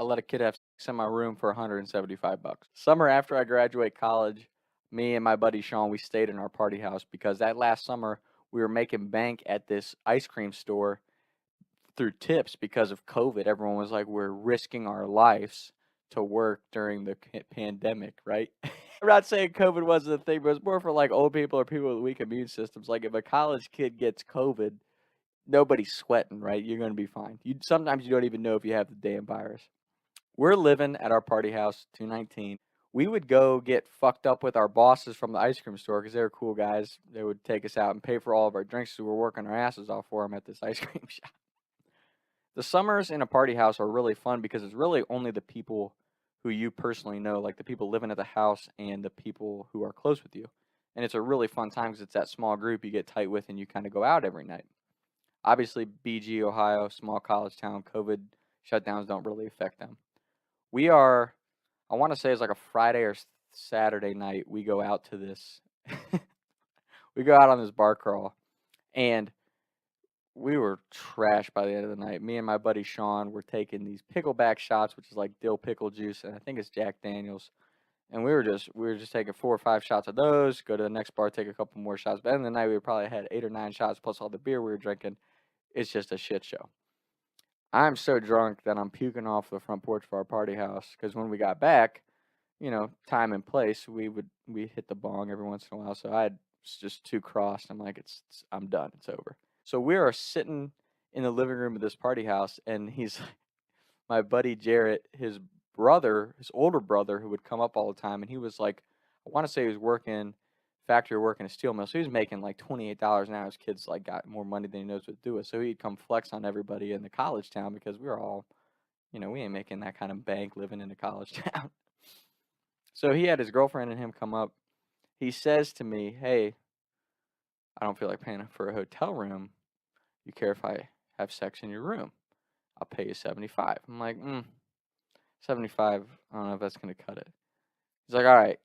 I let a kid have sex in my room for 175 bucks. Summer after I graduate college, me and my buddy Sean, we stayed in our party house because that last summer we were making bank at this ice cream store through tips because of COVID. Everyone was like, we're risking our lives to work during the pandemic, right? I'm not saying COVID wasn't a thing, but it's more for like old people or people with weak immune systems. Like if a college kid gets COVID, nobody's sweating, right? You're going to be fine. Sometimes you don't even know if you have the damn virus. We're living at our party house, 219. We would go get fucked up with our bosses from the ice cream store because they were cool guys. They would take us out and pay for all of our drinks, so we're working our asses off for them at this ice cream shop. The summers in a party house are really fun because it's really only the people who you personally know, like the people living at the house and the people who are close with you. And it's a really fun time because it's that small group you get tight with and you kind of go out every night. Obviously, BG, Ohio, small college town, COVID shutdowns don't really affect them. We are, I want to say it's like a Friday or Saturday night, we go out to this, we go out on this bar crawl, and we were trashed by the end of the night. Me and my buddy Sean were taking these pickleback shots, which is like dill pickle juice, and I think it's Jack Daniels. And we were just taking 4 or 5 shots of those, go to the next bar, take a couple more shots. By the end of the night, we probably had 8 or 9 shots plus all the beer we were drinking. It's just a shit show. I'm so drunk that I'm puking off the front porch of our party house because when we got back, time and place, we hit the bong every once in a while. So I was just too crossed. I'm like, I'm done. It's over. So we are sitting in the living room of this party house, and my buddy Jarrett, his older brother, who would come up all the time, and he was like, I want to say he was working a steel mill, so he was making like $28 an hour. His kids like got more money than he knows what to do with, so he'd come flex on everybody in the college town because we were all, we ain't making that kind of bank living in a college town. So he had his girlfriend and him come up. He says to me, hey, I don't feel like paying for a hotel room. You care if I have sex in your room? I'll pay you $75. I'm like, 75, I don't know if that's going to cut it. He's like, all right,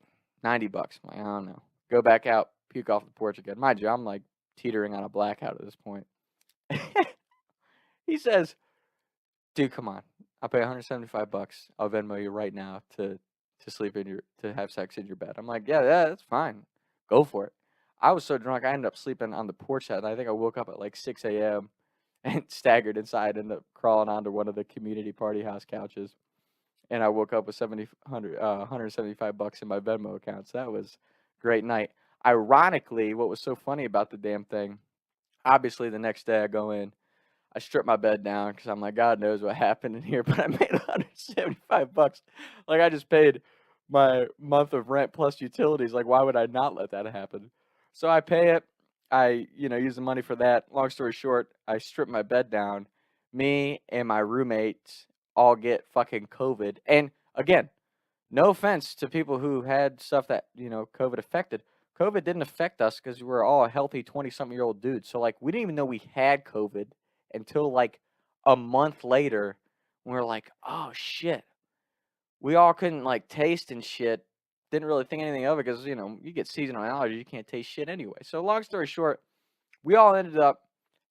$90. I'm like, I don't know. Go back out, puke off the porch again. Mind you, I'm like teetering on a blackout at this point. He says, dude, come on. I'll pay $175. I'll Venmo you right now to have sex in your bed. I'm like, yeah, that's fine. Go for it. I was so drunk, I ended up sleeping on the porch that night. I think I woke up at like 6 a.m. and staggered inside, ended up crawling onto one of the community party house couches. And I woke up with $175 in my Venmo account. So that was a great night. Ironically, what was so funny about the damn thing, obviously the next day I go in, I strip my bed down because I'm like, God knows what happened in here, but I made $175. Like I just paid my month of rent plus utilities. Like why would I not let that happen? So I pay it. I, use the money for that. Long story short, I strip my bed down. Me and my roommates all get fucking COVID. And again, no offense to people who had stuff that, COVID affected. COVID didn't affect us because we were all healthy 20-something-year-old dudes. So, like, we didn't even know we had COVID until, like, a month later. When we were like, oh, shit. We all couldn't, like, taste and shit. Didn't really think anything of it because, you get seasonal allergies. You can't taste shit anyway. So, long story short, we all ended up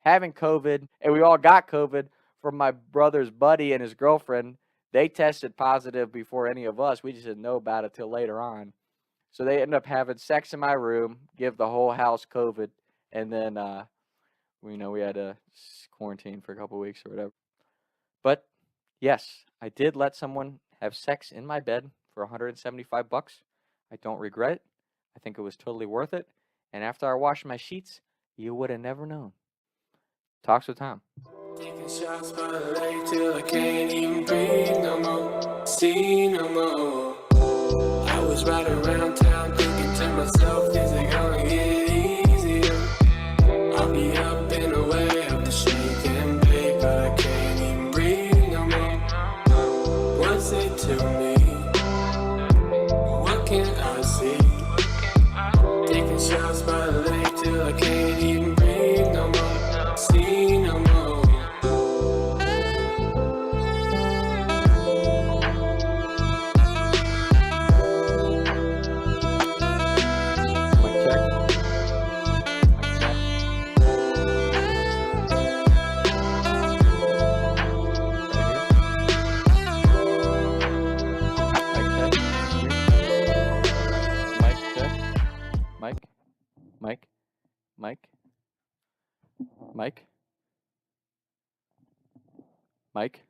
having COVID, and we all got COVID from my brother's buddy and his girlfriend. They tested positive before any of us. We just didn't know about it till later on. So they ended up having sex in my room, give the whole house COVID, and then we had to quarantine for a couple of weeks or whatever. But yes, I did let someone have sex in my bed for $175. I don't regret it. I think it was totally worth it. And after I washed my sheets, you would have never known. Talks with Tom. Taking shots by the lake till I can't even breathe no more, see no more. I was riding around town thinking to myself, is it gonna get easier? I'll be up and away up the street and bake, but I can't even breathe no more. What's it to me? What can I see? Taking shots by the lake till I can't even breathe no more, see no more. Mike? Mike? Mike? Mike?